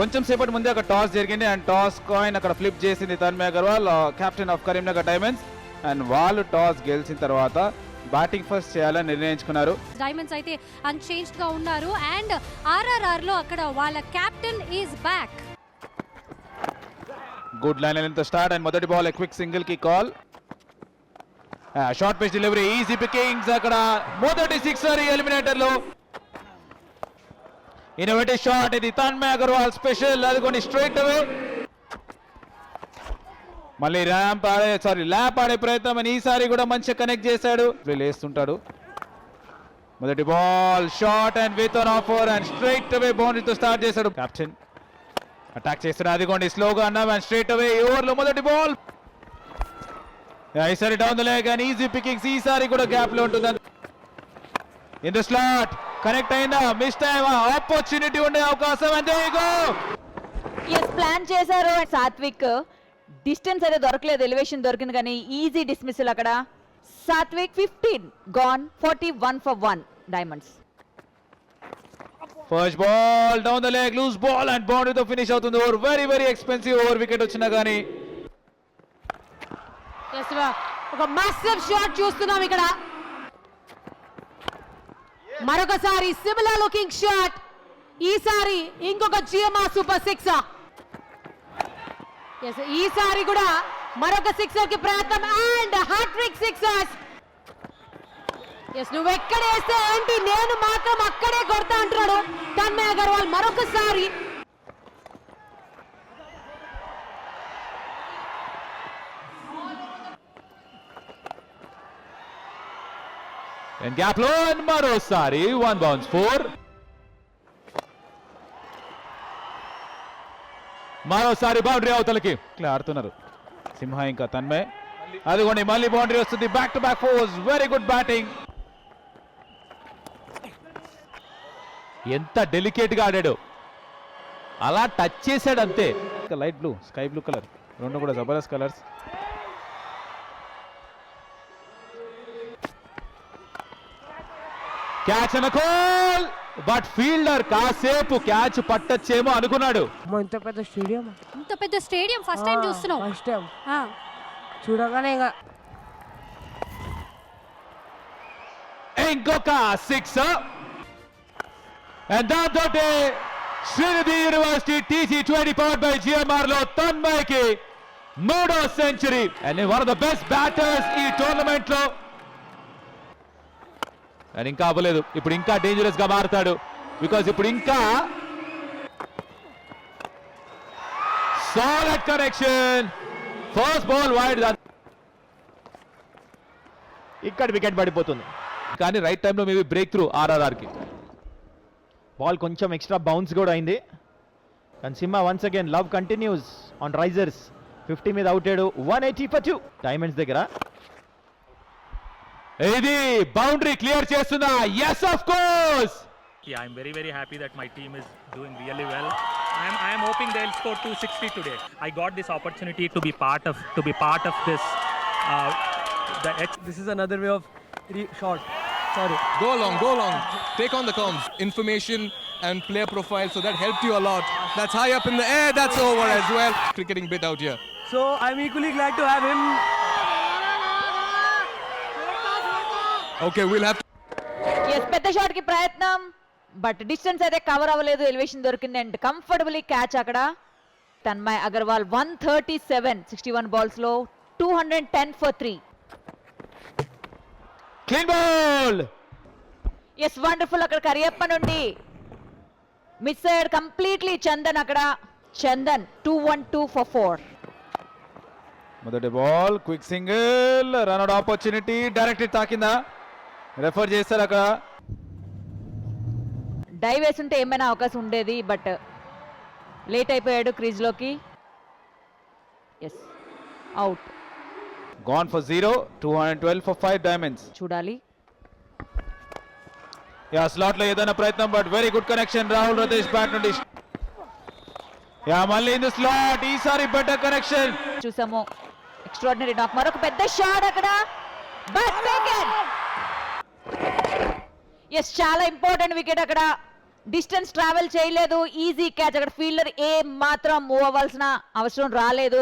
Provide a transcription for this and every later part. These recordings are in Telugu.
కొంచెం సేపటి ముందే అక్కడ టాస్ జరిగింది అండ్ టాస్ కాయిన్ అక్కడ ఫ్లిప్ చేసింది Tanmay Agarwal, captain of Karimnagar diamonds. And వాళ్ళు టాస్ గెలిచిన తర్వాత బ్యాటింగ్ ఫస్ట్ చేయాలని నిర్ణయించుకున్నారు. డైమండ్స్ అయితే అన్చేంజ్డ్ గా ఉన్నారు అండ్ ఆర్ఆర్ఆర్ లో అక్కడ వాళ్ళ captain is back. Good line length start and మొదటి బాల్ క్విక్ సింగిల్ కి call. Short pitch delivery, easy pickings, అక్కడ మొదటి సిక్సర్ ఎలిమినేటర్ లో. ఇన్నోవేటివ్ షాట్ ఇది తన్మయ్ అగర్వాల్ స్పెషల్, అది కొన్ని స్ట్రైట్ అవే. మళ్ళీ ల్యాప్ ఆడే ప్రయత్నం అని ఈసారి కూడా మంచిగా కనెక్ట్ చేశాడు, లేస్తుంటాడు. మొదటి ball short and with on offer and straight away బౌండరీతో స్టార్ట్ చేశాడు. కెప్టెన్ అటాక్ చేస్తున్నాడు, అదిగోండి స్లోగా అన్నాం అండ్ స్ట్రైట్ అవే ఓవర్ లో మొదటి బాల్. ఈసారి down the leg and easy pickings, ఈసారి కూడా గ్యాప్ లో ఉంటుంది. ఇన్ ద స్లాట్ కనెక్ట్ అయిందా, మిస్ టైమ్, ఆపర్చునిటీ ఉండే అవకాశం. అంతే ప్లాన్ చేశారు సాత్విక్. డిస్టెన్స్ అయితే దొరకలేదు, ఎలివేషన్ దొరికింది కానీ ఈజీ డిస్మిసల్ అక్కడ. Satvik 15 gone, 41 for 1 diamonds. First ball down the leg, loose ball and బౌండరీతో ఫినిష్ అవుతుంది. Over very very expensive over, wicket వచ్చినా కానీ. ఒక మాసివ్ షాట్ చూస్తున్నాం ఇక్కడ. మరొకసారి సిమిలర్ లుకింగ్ షాట్, ఈసారి ఇంకొక జిఎంఆర్ సూపర్ సిక్సర్. ఈసారి కూడా మరొక సిక్సర్ కి ప్రయత్నం అండ్ హ్యాట్రిక్ సిక్సర్స్. నువ్వు ఎక్కడ వేస్తే ఏంటి, నేను మాత్రం అక్కడే కొడతా అంటున్నాడు తన్మయ్ అగర్వాల్ మరొకసారి. గ్యాప్ లో మరోసారి 1 bounce 4. మరోసారి బౌండరీ అవతలకి ఆడుతున్నారు సింహ ఇంకా తన్మయ్. అదిగోండి మళ్ళీ బౌండరీ వస్తుంది, back to back fours, very good batting. ఎంత డెలికేట్ గా ఆడాడు, అలా టచ్ చేశాడు అంతే. Light blue, sky blue colour, రెండు కూడా జబర్దస్త్ కలర్స్. క్యాచ్ అనుకోల్, బట్ ఫీల్డర్ కాసేపు క్యాచ్ పట్టచ్చేమో అనుకున్నాడు. ఇంత పెద్ద స్టేడియం, ఇంత పెద్ద స్టేడియం ఫస్ట్ టైం చూస్తున్నాం. ఫస్ట్ టైం చూడగానే ఇంకొక సిక్సర్ అండ్ దాంతో Sreenidhi university TT20 powered by GMR లో తన్మయ్ కి 3వ century and one of the best batters ఈ టోర్నమెంట్ లో. అండ్ ఇంకా అవ్వలేదు, ఇప్పుడు ఇంకా డేంజరస్ గా మారుతాడు, బికాస్ ఇప్పుడు ఇంకా solid connection. First ball wide, ఇక్కడ వికెట్ పడిపోతుంది. కానీ రైట్ టైంలో మేబీ బ్రేక్ త్రూ RRR కి. బాల్ కొంచెం ఎక్స్ట్రా బౌన్స్ కూడా అయింది. కానీ Simha once again love continues on risers. 50 మీద అవుతాడు, 180 for 2 డైమండ్స్ దగ్గర. ఇది బౌండరీ క్లియర్ చేస్తుందా? yes of course. Yeah, I'm very very happy that my team is doing really well. I am hoping they'll score 260 today. I got this opportunity to be part of this. This is another way of shot. Sorry. Go long. Take on the comms, information and player profile. So that helped you a lot. That's high up in the air. That's over as well. Cricketing bit out here. So I'm equally glad to have him. Okay, we'll have to. పెద్ద షాట్ కి ప్రయత్నం, బట్ డిస్టెన్స్ అయితే కవర్ అవ్వలేదు, ఎలివేషన్ దొరికింది అండ్ కంఫర్టబుల్లీ క్యాచ్ అక్కడ. తన్మయ్ అగర్వాల్ 137, 61 balls లో 210 for 3. Clean ball, wonderful. అక్కడ కరియప్ప నుండి మిస్ అయ్యాడు కంప్లీట్లీ. చందన్ అక్కడ, చందన్ 212 for 4. మొదటి ball quick single, run out opportunity, direct తాకిందా, రెఫర్ చేస్తారు అక్కడ. డైవ్ వేస్తుంటే ఏమైనా అవకాశం ఉండేది, బట్ లేట్ అయిపోయాడు క్రీజ్ లోకి. Out. Gone for 0, 212 for 5 diamonds. చూడాలి. స్లాట్ లో ఏదైనా ప్రయత్నం, but very good connection Rahul Ratesh bat నుండి. మళ్ళీ ఇన్ ది స్లాట్, ఈసారి బెటర్ కనెక్షన్ చూసాము. ఎక్స్ట్రాడినరీ నాక్, మరొక పెద్ద షాట్ అక్కడ. చాలా ఇంపార్టెంట్ వికెట్ అక్కడ. డిస్టెన్స్ ట్రావెల్ చేయలేదు, ఈజీ క్యాచ్. అక్కడ ఫీల్డర్ ఏ మాత్రం మూవ్ అవ్వాల్సిన అవసరం రాలేదు.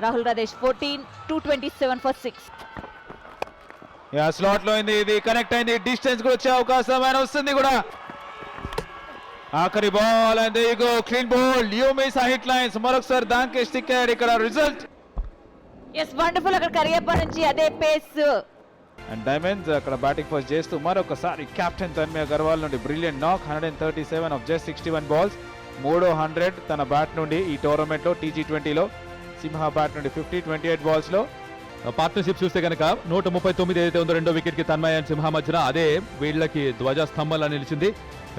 రాహుల్ రాధేష్ 14, 227 for 6. స్లాట్ లో అయింది, ఇది కనెక్ట్ అయింది, డిస్టెన్స్ కూడా వచ్చే అవకాశం ఆయన వస్తుంది కూడా. ఆఖరి ball and there you go, clean ball. You miss hit lines. మరొకసారి దానికి స్టిక్ అయ్యాడు ఇక్కడ. Result yes, wonderful. అక్కడ కరియప్ప నుంచి అదే పేస్. అండ్ డైమండ్స్ అక్కడ బ్యాటింగ్ ఫస్ట్ చేస్తూ మరొకసారి కెప్టెన్ తన్మయ్ అగర్వాల్ నుండి బ్రిలియంట్ నాక్. 137 ఆఫ్ జస్ట్ 61 బాల్స్. 300 తన బ్యాట్ నుండి ఈ టోర్నమెంట్ లో T20లో. సింహ బ్యాట్ నుండి 50, 28 బాల్స్ లో. పార్ట్నర్షిప్ చూస్తే కనుక 139 ఏదైతే ఉందో రెండో వికెట్ కి తన్మయ్ అండ్ సింహ మధ్యన, అదే వీళ్ళకి ధ్వజస్తంభంలా నిలిచింది.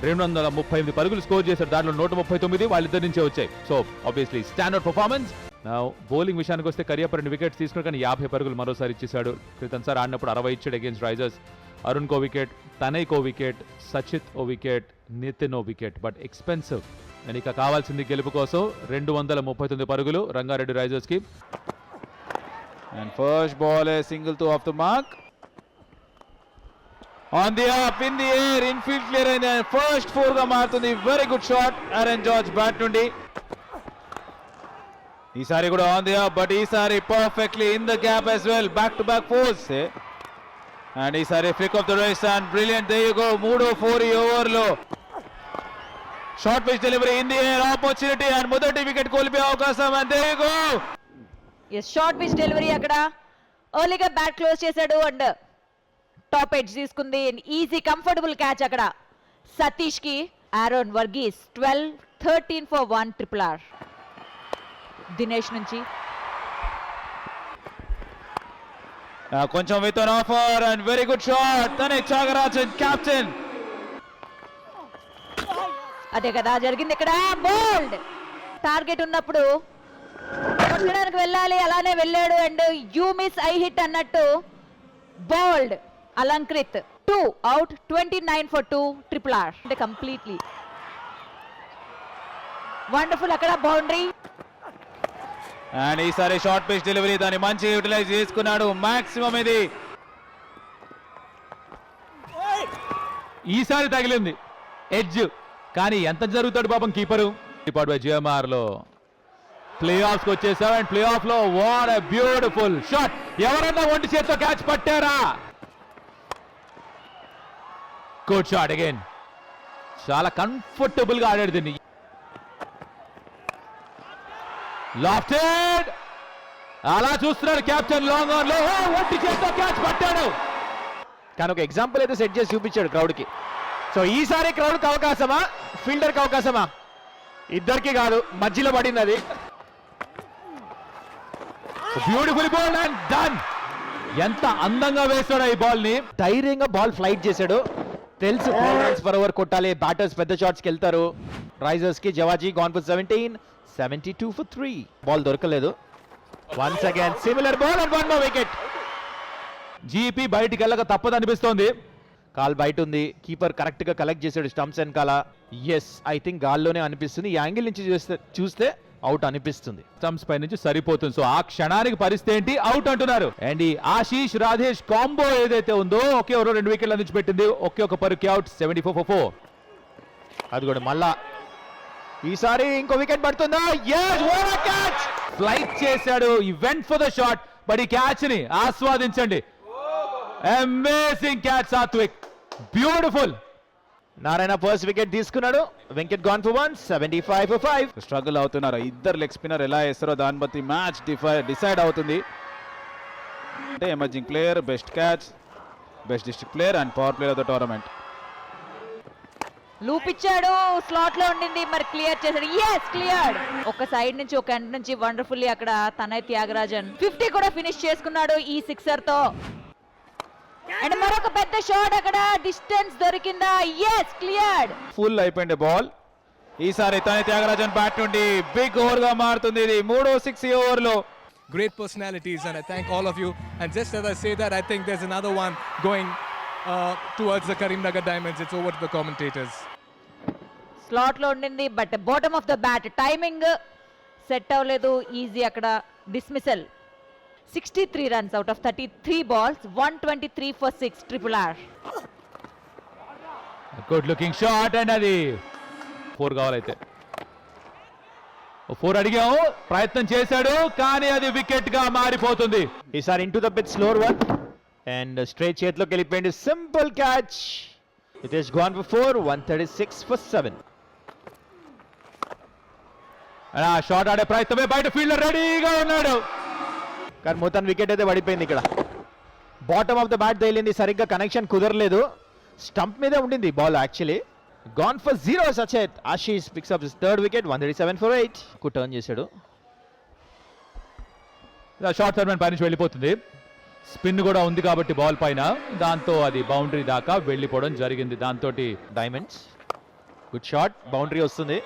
238 పరుగులు స్కోర్ చేశారు, దాంట్లో 139 వాళ్ళిద్దరి నుంచే వచ్చాయి. So obviously standard performance. Bowling విషయానికి వస్తే కరియప్ప 2 వికెట్స్ తీసుకుని కానీ 50 పరుగులు మరోసారి ఇచ్చేశాడు. క్రితం సార్ ఆడినప్పుడు 60 ఇచ్చాడు అగేన్స్ట్ రైజర్స్. అరుణ్ కో వికెట్, తనయ్ కో వికెట్, సచిత్ ఓ వికెట్, నితిన్ ఓ వికెట్. But expensive. అండ్ ఇక కావాల్సింది గెలుపు కోసం 239 పరుగులు రంగారెడ్డి రైజర్స్ కి. And first ball a single to off the mark. On the up, in the air, infield clear and first 4 ga మారుతుంది. Very good shot Aaron George bat నుండి. ఈసారి కూడా on the up, but ఈసారి perfectly in the gap as well. Back to back fours. And ఈసారి flick of the wrist and brilliant. There you go. 3-4 over లో short pitch delivery, in the air, opportunity and మొదటి వికెట్ కోల్పోయే అవకాశం. And there you go. Yes, short pitch delivery. అక్కడ ఎర్లీగా బ్యాట్ క్లోజ్ చేశాడు అండ్ టాప్ ఎడ్జ్ తీసుకుంది. ఈజీ కంఫర్టబుల్ క్యాచ్ అక్కడ సతీష్ కి. Aaron Varghese 12, 13 for 1 triple R. Dinesh నుంచి కొంచెం with an offer and very good shot. Tanay Thyagarajan captain. అదే కదా జరిగింది ఇక్కడ. బోల్డ్. టార్గెట్ ఉన్నప్పుడు కొట్టడానికి వెళ్ళాలి, అలానే వెళ్ళాడు. And you miss I hit అన్నట్టు bowled. Alankrit 2 out, 29 for 2 triple R. అంటే కంప్లీట్లీ వండర్ఫుల్. అక్కడ బౌండరీ. అండ్ ఈసారి షార్ట్ పిచ్ డెలివరీ దాన్ని మంచి యూటిలైజ్ చేసుకున్నాడు. మాక్సిమం ఇది. ఈసారి తగిలింది ఎడ్జ్, కానీ ఎంత జరుగుతాడు పాపం కీపరు. GMR లో ప్లే ఆఫ్స్ వచ్చేసావు అండ్ ప్లే ఆఫ్ లో వాట్ ఎ బ్యూటిఫుల్ షాట్. ఎవరన్నా ఒంటి చేత్తో క్యాచ్ పట్టారా? Good shot again. చాలా కంఫర్టబుల్ గా ఆడాడు దీన్ని. లాఫ్టెడ్. అలా చూస్తున్నాడు కెప్టెన్ లాంగ్ ఆన్ లో. ఒంటి చేత్తో క్యాచ్ పట్టాడు. కానీ ఒక ఎగ్జాంపుల్ అయితే సెట్ చేసి చూపించాడు క్రౌడ్ కి. సో ఈసారి క్రౌడ్ కి అవకాశమా, ఫీల్డర్ కి అవకాశమా? ఇద్దరికి కాదు, మధ్యలో పడింది అది. Beautiful ball and done. ఎంత అందంగా వేస్తాడు ఈ బాల్ ని. ధైర్యంగా బాల్ ఫ్లైట్ చేశాడు. తెలుసు 12 runs per over కొట్టాలి, బ్యాటర్స్ పెద్ద షాట్స్ కి వెళ్తారు. రైజర్స్ కి Javaji gone for 17, 72 for 3. Ball దొరకలేదు. Once again similar ball and 1 more wicket. GP బయటికి వెళ్ళక తప్పదు అనిపిస్తోంది. కాల్ బయట ఉంది. కీపర్ కరెక్ట్ గా కలెక్ట్ చేశాడు స్టంప్స్ వెనకాల. ఎస్, ఐ థింక్ గాల్లోనే అనిపిస్తుంది. ఈ యాంగిల్ నుంచి చూస్తే అవుట్ అనిపిస్తుంది. స్టంప్స్ పై నుంచి సరిపోతుంది. సో ఆ క్షణానికి పరిస్థితి ఏంటి? అవుట్ అంటున్నారు. అండ్ ఈ ఆశీష్ రాధేష్ కాంబో ఏదైతే ఉందో ఒకే ఓవర్ 2 వికెట్ల నుంచి పెట్టింది. ఒకే ఒక పరుకి అవుట్. 74 for 4. అది కూడా మళ్ళా ఈసారి ఇంకో వికెట్ పడుతుందా? yes, what a catch. Flight చేశాడు. He went for the shot, but ఈ క్యాచ్ ని ఆస్వాదించండి. Amazing catch Satvik. Beautiful. Narayana first wicket తీసుకున్నాడు. Venkat gone for 1, 75 for 5. Struggle అవుతున్నారు. ఇద్దరు లెగ్ స్పిన్నర్ ఎలా వేస్తారో దాన్ని బట్టి మ్యాచ్ డిసైడ్ అవుతుంది. అంటే emerging player, best catch, best district player and power player of the tournament. Loop ఇచ్చాడు, స్లాట్ లో ఉండింది, మరి క్లియర్ చేశాడు. Yes, cleared. ఒక సైడ్ నుంచి ఒక ఎండ్ నుంచి వండర్ఫుల్లీ అక్కడ తనయ్ త్యాగరాజన్ 50 కూడా ఫినిష్ చేసుకున్నాడు ఈ సిక్సర్ తో. అండ్ మరొక పెద్ద షాట్ అక్కడ. డిస్టెన్స్ దొరికిందా? Yes, cleared. ఫుల్ అయిపోయింది బాల్. ఈసారి తనయ్ త్యాగరాజన్ బ్యాట్ నుండి బిగ్ ఓవర్ గా మారుతుంది. ఇది 3వ 6 ఓవర్ లో. Great personalities, and I thank all of you. And just as I say that, I think there's another one going towards the Karimnagar Diamonds. It's over to the commentators. Slot లో ఉండింది, but bottom of the bat timing set అవ్వలేదు. ఈజీ అక్కడ dismissal. 63 runs out of 33 balls, 123 for 6 triple R. Good looking shot and అది 4 కావాలైతే 4 అడిగాము, ప్రయత్నం చేశాడు కానీ అది వికెట్ గా మారిపోతుంది. ఈసారి into the pitch slower one and straight చేతిలోకి వెళ్ళిపోయింది. Simple catch. It is gone for 4, 136 for 7. Shot ఆడే ప్రయత్నమే, బయట ఫీల్డర్ రెడీగా ఉన్నాడు. కానీ మొత్తం వికెట్ అయితే పడిపోయింది ఇక్కడ. బాటమ్ ఆఫ్ ద బ్యాట్ తగిలింది, సరిగ్గా కనెక్షన్ కుదరలేదు. స్టంప్ మీదే ఉండింది ball actually. Gone for 0 Sachet. Ashish picks up his third wicket, 137 for 8. Turn చేశాడు. షార్ట్ సర్వెంట్ పై నుంచి వెళ్ళిపోతుంది. స్పిన్ కూడా ఉంది కాబట్టి బాల్ పైన, దాంతో అది బౌండరీ దాకా వెళ్ళిపోవడం జరిగింది. దాంతో డైమండ్స్ గుడ్ షాట్, బౌండరీ వస్తుంది.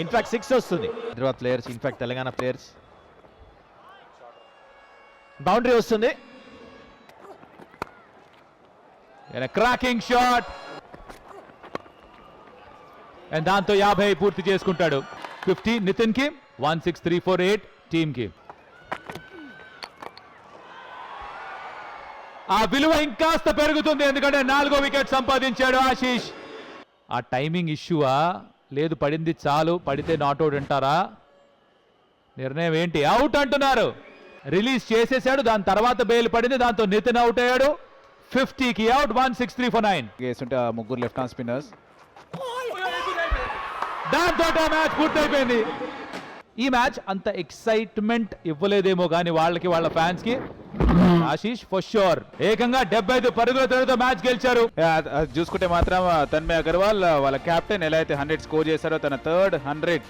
ఇన్ఫాక్ట్ 6 వస్తుంది. Hyderabad players, in fact Telangana players. Boundary వస్తుంది. క్రాకింగ్ షాట్ అండ్ దాంతో 50 పూర్తి చేసుకుంటాడు. 50 నితిన్ కి, 163 for 8 టీమ్ కి. ఆ విలువ ఇంకాస్త పెరుగుతుంది ఎందుకంటే 4వ వికెట్ సంపాదించాడు ఆశీష్. ఆ టైమింగ్ ఇష్యూవా, లేదు పడింది చాలు, పడితే నాట్అవుట్ అంటారా? నిర్ణయం ఏంటి? అవుట్ అంటున్నారు. రిలీజ్ చేసేసాడు, దాని తర్వాత బెయిల్ పడింది, దాంతో నితిన్ అవుట్ అయ్యాడు. 50కి అవుట్, 163 for 9. వేస్తుంటే ఆ ముగ్గురు లెఫ్ట్ హ్యాండ్ స్పిన్నర్స్. దాంతో మ్యాచ్ పూర్తయిపోయింది. ఈ మ్యాచ్ అంత ఎక్సైట్మెంట్ ఇవ్వలేదేమో కానీ వాళ్ళకి, వాళ్ళ ఫ్యాన్స్ కి ఆశీష్ ఫర్ షూర్ ఏకంగా 75 పరుగుల తర్వాత మ్యాచ్ గెలిచారు. అది చూసుకుంటే మాత్రం తన్మయ్ అగర్వాల్ వాళ్ళ కెప్టెన్ ఎలా అయితే 100 స్కోర్ చేశారో, తన థర్డ్ 100